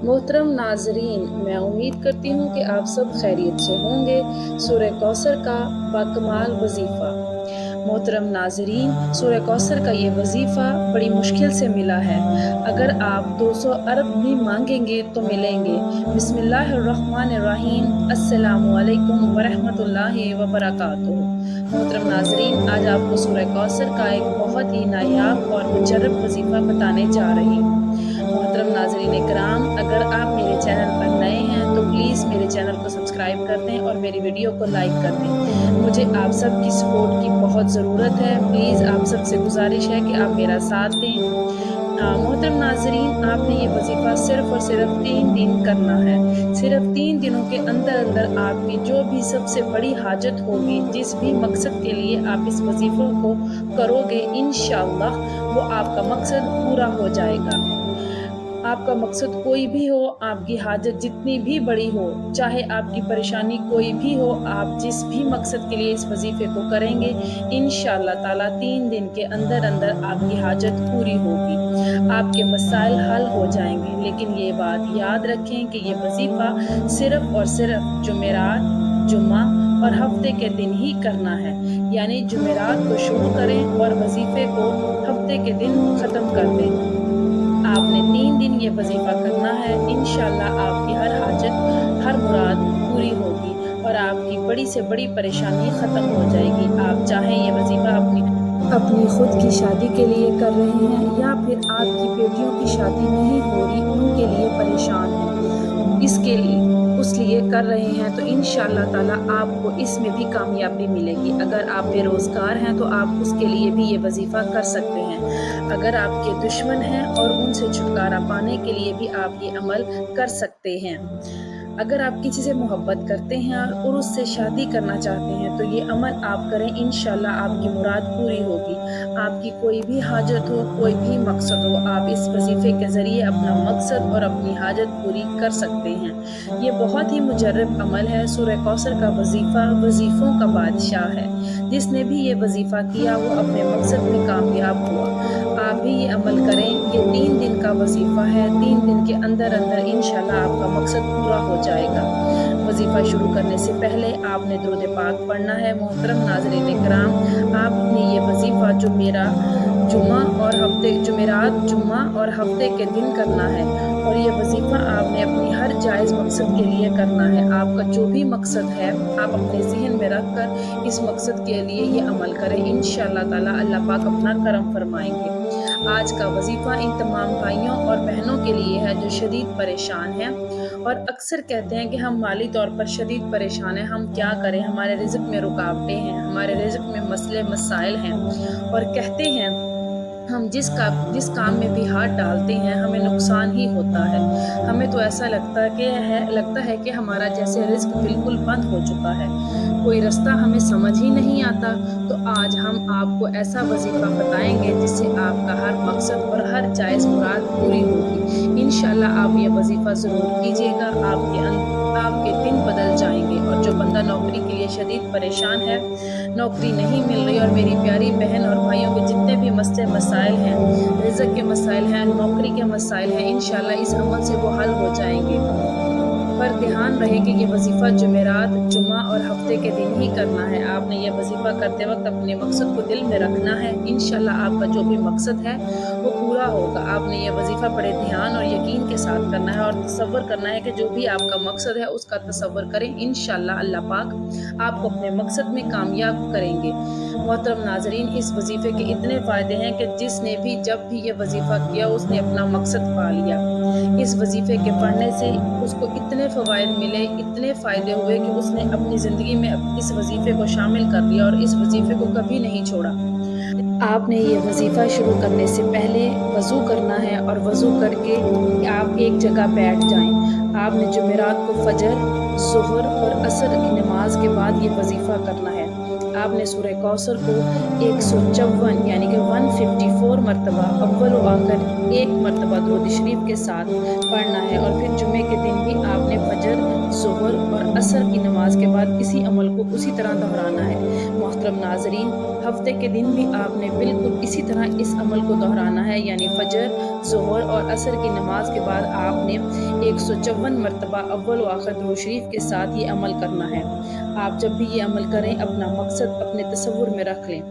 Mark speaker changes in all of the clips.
Speaker 1: मोहतरम नाज़रीन, मैं उम्मीद करती हूँ कि आप सब खैरियत से होंगे। सूरह कौसर का बाकमाल वजीफ़ा। मोहतरम नाज़रीन, सूरह कौसर का ये वजीफ़ा बड़ी मुश्किल से मिला है। अगर आप 200 अरब भी मांगेंगे तो मिलेंगे। बिस्मिल्लाहिर्रहमानिर्रहीम। अस्सलामु अलैकुम वरहमतुल्लाहि वबरकातुहू। मोहतरम नाज़रीन, आज आपको सूरह कौसर का एक बहुत ही नायाब और मुजर्रब वजीफ़ा बताने जा रही हूँ। मोहतरम नाज़रीन इकराम, अगर आप मेरे चैनल पर नए हैं तो प्लीज़ मेरे चैनल को सब्सक्राइब कर दें और मेरी वीडियो को लाइक कर दें। मुझे आप सब की सपोर्ट की बहुत ज़रूरत है। प्लीज़ आप सबसे गुजारिश है कि आप मेरा साथ दें। मोहतरम नाज़रीन, आपने ये वजीफ़ा सिर्फ़ और सिर्फ 3 दिन करना है। सिर्फ 3 दिनों के अंदर अंदर आपकी जो भी सबसे बड़ी हाजत होगी, जिस भी मकसद के लिए आप इस वजीफ़े को करोगे, इंशाअल्लाह वो आपका मकसद पूरा हो जाएगा। आपका मकसद कोई भी हो, आपकी हाजत जितनी भी बड़ी हो, चाहे आपकी परेशानी कोई भी हो, आप जिस भी मकसद के लिए इस वजीफ़े को करेंगे, इंशाअल्लाह ताला 3 दिन के अंदर अंदर आपकी हाजत पूरी होगी, आपके मसाइल हल हो जाएंगे। लेकिन ये बात याद रखें कि ये वजीफ़ा सिर्फ़ और सिर्फ जुमेरात, जुम्मा और हफ्ते के दिन ही करना है। यानी जुमेरात को शुरू करें और वजीफ़े को हफ्ते के दिन ख़त्म कर दें। आपने 3 दिन ये वजीफ़ा करना है। इंशाअल्लाह आपकी हर हाजत, हर मुराद पूरी होगी और आपकी बड़ी से बड़ी परेशानी ख़त्म हो जाएगी। आप चाहें ये वजीफ़ा अपनी खुद की शादी के लिए कर रहे हैं या फिर आपकी बेटियों की शादी नहीं हो रही, उनके लिए परेशान हैं, इसके लिए उस लिए कर रहे हैं, तो इंशाअल्लाह ताला आपको इसमें भी कामयाबी मिलेगी। अगर आप बेरोज़गार हैं तो आप उसके लिए भी ये वजीफ़ा कर सकते हैं। अगर आपके दुश्मन हैं और उनसे छुटकारा पाने के लिए भी आप ये अमल कर सकते हैं। अगर आप किसी से मोहब्बत करते हैं और उससे शादी करना चाहते हैं तो ये अमल आप करें, इंशाअल्लाह आपकी मुराद पूरी होगी। आपकी कोई भी हाजत हो, कोई भी मकसद हो, आप इस वजीफ़े के ज़रिए अपना मकसद और अपनी हाजत पूरी कर सकते हैं। ये बहुत ही मुजर्रब अमल है। सूरह कौसर का वजीफ़ा वजीफ़ों का बादशाह है। जिसने भी ये वजीफ़ा किया वो अपने मकसद में कामयाब हुआ। आप भी ये अमल करें। ये 3 दिन का वजीफ़ा है। 3 दिन के अंदर अंदर इंशाअल्लाह आपका मकसद पूरा हो जाएगा। वजीफ़ा शुरू करने से पहले आपने दुरूद पाक पढ़ना है। मोहतरम नाज़रीन इकराम, आपने ये वजीफ़ा जुमेरात, जुम्मा और हफ्ते के दिन करना है और ये वजीफ़ा आपने अपनी हर जायज़ मकसद के लिए करना है। आपका जो भी मकसद है आप अपने ज़हन में रख कर इस मकसद के लिए ये अमल करें। इंशाअल्लाह ताला अल्लाह पाक अपना करम फरमाएंगे। आज का वजीफ़ा इन तमाम भाइयों और बहनों के लिए है जो शदीद परेशान हैं और अक्सर कहते हैं कि हम माली तौर पर शदीद परेशान हैं, हम क्या करें, हमारे रिज़्क़ में रुकावटें हैं, हमारे रिज़्क़ में मसले मसाइल हैं और कहते हैं हम जिस काम में भी हाथ डालते हैं हमें नुकसान ही होता है। हमें तो ऐसा लगता है कि हमारा जैसे रिज़्क़ बिल्कुल बंद हो चुका है, कोई रास्ता हमें समझ ही नहीं आता। तो आज हम आपको ऐसा वजीफ़ा बताएंगे जिससे आपका हर मकसद और हर जायज़ मुराद पूरी होगी। इंशाअल्लाह आप ये वजीफ़ा ज़रूर कीजिएगा, आपके दिन बदल जाएंगे। और जो बंदा नौकरी के लिए शदीद परेशान है, नौकरी नहीं मिल रही, और मेरी प्यारी बहन और भाइयों के जितने भी मसले मसाइल हैं, रिज़्क़ के मसाइल हैं, नौकरी के मसाइल हैं, इंशाअल्लाह इस अमल से वो हल हो जाएंगे। पर ध्यान रहे कि ये वजीफ़ा जुमेरात, जुम्मा और हफ्ते के दिन ही करना है। आपने ये वजीफ़ा करते वक्त अपने मकसद को दिल में रखना है। इंशाअल्लाह आपका जो भी मकसद है वो पूरा होगा। आपने ये वजीफ़ा बड़े ध्यान और यकीन के साथ करना है और तसव्वुर करना है कि जो भी आपका मकसद है उसका तसव्वुर करें। इंशाअल्लाह अल्लाह पाक आपको अपने मकसद में कामयाब करेंगे। मोहतरम नाज़रीन, इस वजीफ़े के इतने फ़ायदे हैं कि जिसने भी जब भी ये वजीफ़ा किया उसने अपना मकसद पा लिया। इस वजीफ़े के पढ़ने से उसको इतने फ़वाइद मिले, इतने फ़ायदे हुए कि उसने अपनी ज़िंदगी में इस वजीफ़े को शामिल कर लिया और इस वजीफ़े को कभी नहीं छोड़ा। आपने ये वजीफ़ा शुरू करने से पहले वज़ू करना है और वज़ू करके आप एक जगह बैठ जाएं। आपने जुमेरात को फ़जर, ज़ुहर और असर की नमाज के बाद ये वजीफ़ा करना है। आपने सूरह कौसर को 154 यानी कि 154 मरतबा अव्वल व आखिर एक मरतबा दुरूद शरीफ के साथ पढ़ना है और फिर जुमे के दिन भी आपने फजर, ज़ुहर और असर की नमाज के बाद इसी अमल को उसी तरह दोहराना है। मोहतरम नाज़रीन, हफ्ते के दिन भी आपने बिल्कुल इसी तरह इस अमल को दोहराना है, यानी फजर, ज़ुहर और असर की नमाज के बाद आपने 154 मरतबा अव्वल व आखिर दुरूद शरीफ के साथ ये अमल करना है। आप जब भी ये अमल करें अपना मकसद अपने तसव्वुर में रख लें,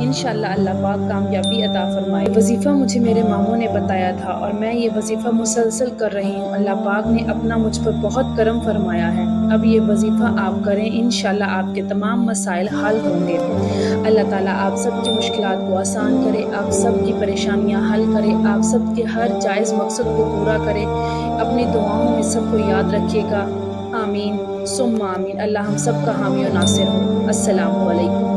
Speaker 1: इंशाअल्लाह अल्लाह पाक कामयाबी अता फरमाए। वजीफ़ा मुझे मेरे मामों ने बताया था और मैं ये वजीफ़ा मुसलसल कर रही हूँ। अल्लाह पाक ने अपना मुझ पर बहुत करम फरमाया है। अब ये वजीफ़ा आप करें, इंशाअल्लाह आपके तमाम मसाइल हल होंगे। अल्लाह ताला आप सबकी मुश्किलात को आसान करे, आप सबकी परेशानियाँ हल करे, आप सबके हर जायज़ मकसद को पूरा करे। अपनी दुआओं में सबको याद रखिएगा। आमीन सुम्मा आमीन। अल्लाह हम सब का हामी और नासिर हो। अस्सलामु अलैकुम।